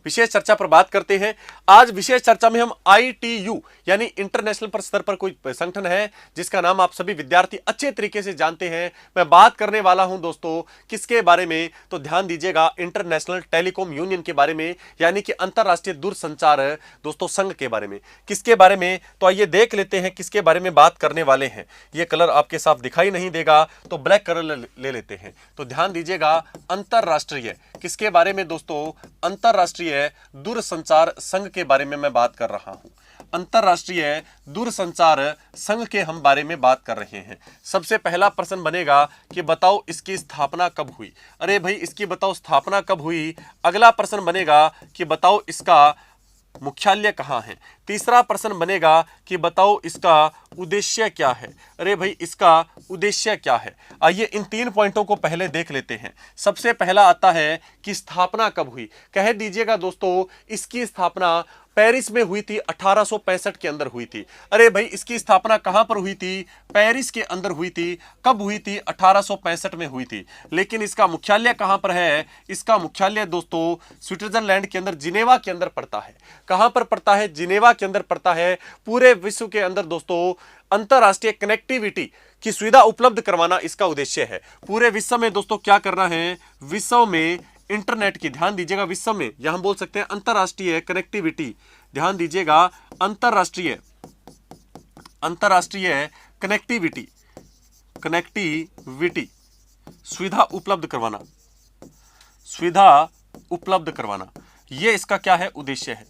विशेष चर्चा पर बात करते हैं। आज विशेष चर्चा में हम ITU यानी इंटरनेशनल पर स्तर पर कोई संगठन है जिसका नाम आप सभी विद्यार्थी अच्छे तरीके से जानते हैं। मैं बात करने वाला हूं दोस्तों किसके बारे में, तो ध्यान दीजिएगा, इंटरनेशनल टेलीकॉम यूनियन के बारे में, यानी कि अंतरराष्ट्रीय दूरसंचार दोस्तों संघ के बारे में। किसके बारे में, तो आइए देख लेते हैं किसके बारे में बात करने वाले हैं। ये कलर आपके साफ दिखाई नहीं देगा तो ब्लैक कलर ले लेते हैं। तो ध्यान दीजिएगा, अंतरराष्ट्रीय किसके बारे में दोस्तों, अंतरराष्ट्रीय दूरसंचार संघ के बारे में मैं बात कर रहा हूं। अंतरराष्ट्रीय दूरसंचार संघ के हम बारे में बात कर रहे हैं। सबसे पहला प्रश्न बनेगा कि बताओ इसकी स्थापना कब हुई। अरे भाई इसकी बताओ स्थापना कब हुई। अगला प्रश्न बनेगा कि बताओ इसका मुख्यालय कहाँ है। तीसरा प्रश्न बनेगा कि बताओ इसका उद्देश्य क्या है। अरे भाई इसका उद्देश्य क्या है। आइए इन 3 पॉइंटों को पहले देख लेते हैं। सबसे पहला आता है कि स्थापना कब हुई। कह दीजिएगा दोस्तों इसकी स्थापना पेरिस में हुई थी, 1865 के अंदर हुई थी। अरे भाई इसकी स्थापना कहां पर हुई थी, पेरिस के अंदर हुई थी। कब हुई थी, 1865 में हुई थी। लेकिन इसका मुख्यालय कहां पर है, इसका मुख्यालय दोस्तों स्विट्जरलैंड के अंदर जिनेवा के अंदर पड़ता है। कहां पर पड़ता है, जिनेवा के अंदर पड़ता है। पूरे विश्व के अंदर दोस्तों अंतरराष्ट्रीय कनेक्टिविटी की सुविधा उपलब्ध करवाना इसका उद्देश्य है। पूरे विश्व में दोस्तों क्या करना है, विश्व में इंटरनेट की, ध्यान दीजिएगा, विश्व में या हम बोल सकते हैं अंतरराष्ट्रीय कनेक्टिविटी, ध्यान दीजिएगा, अंतरराष्ट्रीय कनेक्टिविटी सुविधा उपलब्ध करवाना, ये इसका क्या है, उद्देश्य है।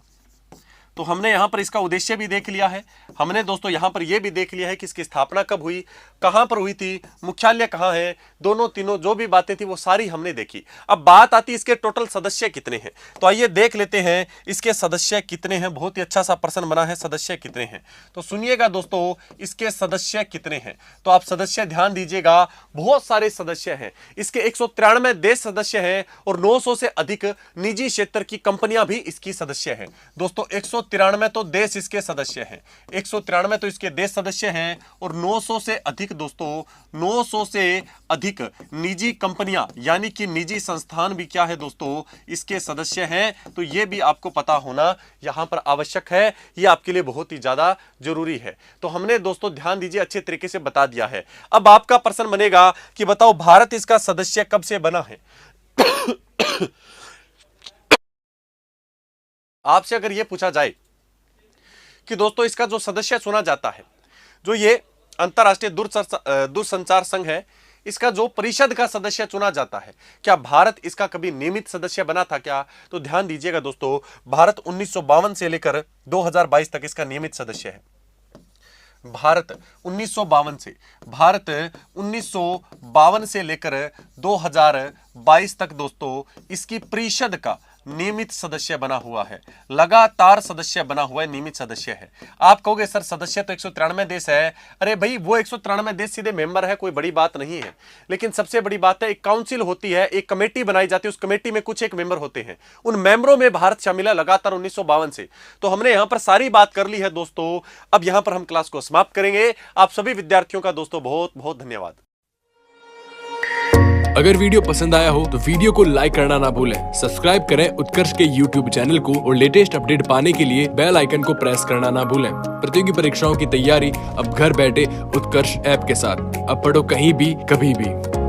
तो हमने यहां पर इसका उद्देश्य भी देख लिया है। हमने दोस्तों यहां पर यह भी देख लिया है कि इसकी स्थापना कब हुई, कहां पर हुई थी, मुख्यालय कहां है, दोनों तीनों जो भी बातें थी वो सारी हमने देखी। अब बात आती है इसके टोटल सदस्य कितने हैं। तो आइए देख लेते हैं इसके सदस्य कितने हैं। बहुत ही अच्छा सा प्रश्न बना है, सदस्य कितने हैं। तो सुनिएगा दोस्तों इसके सदस्य कितने हैं। तो आप सदस्य ध्यान दीजिएगा, बहुत सारे सदस्य हैं। इसके 193 देश सदस्य हैं और 900 से अधिक निजी क्षेत्र की कंपनियां भी इसकी सदस्य हैं। दोस्तों 193 तो देश इसके सदस्य हैं, 193 तो इसके देश सदस्य हैं और 900 से अधिक दोस्तों, 900 से अधिक निजी कंपनियां यानी कि निजी संस्थान भी क्या है दोस्तों, इसके सदस्य हैं। तो यह भी आपको पता होना यहां पर आवश्यक है, यह आपके लिए बहुत ही ज्यादा जरूरी है। तो हमने दोस्तों ध्यान दीजिए अच्छे तरीके से बता दिया है। अब आपका प्रश्न बनेगा कि बताओ भारत इसका सदस्य कब से बना है। आपसे अगर यह पूछा जाए कि दोस्तों इसका जो सदस्य चुना जाता है, जो ये अंतरराष्ट्रीय दूरसंचार संघ है, इसका जो परिषद का सदस्य चुना जाता है, क्या भारत इसका कभी नियमित सदस्य बना था क्या। तो ध्यान दीजिएगा दोस्तों, भारत 1952 से लेकर 2022 तक इसका नियमित सदस्य है। भारत 1952 से लेकर 2022 तक दोस्तों इसकी परिषद का नियमित सदस्य बना हुआ है, लगातार सदस्य बना हुआ है, नियमित सदस्य है। आप कहोगे सर सदस्य तो 193 देश है। अरे भाई वो 193 देश सीधे मेंबर है, कोई बड़ी बात नहीं है। लेकिन सबसे बड़ी बात है एक काउंसिल होती है, एक कमेटी बनाई जाती है, उस कमेटी में कुछ एक मेंबर होते हैं। उन मेंबरों में भारत शामिल है लगातार 1952 से। तो हमने यहां पर सारी बात कर ली है दोस्तों। अब यहां पर हम क्लास को समाप्त करेंगे। आप सभी विद्यार्थियों का दोस्तों बहुत बहुत धन्यवाद। अगर वीडियो पसंद आया हो तो वीडियो को लाइक करना ना भूलें। सब्सक्राइब करें उत्कर्ष के YouTube चैनल को और लेटेस्ट अपडेट पाने के लिए बेल आइकन को प्रेस करना ना भूलें। प्रतियोगी परीक्षाओं की तैयारी अब घर बैठे उत्कर्ष ऐप के साथ। अब पढ़ो कहीं भी कभी भी।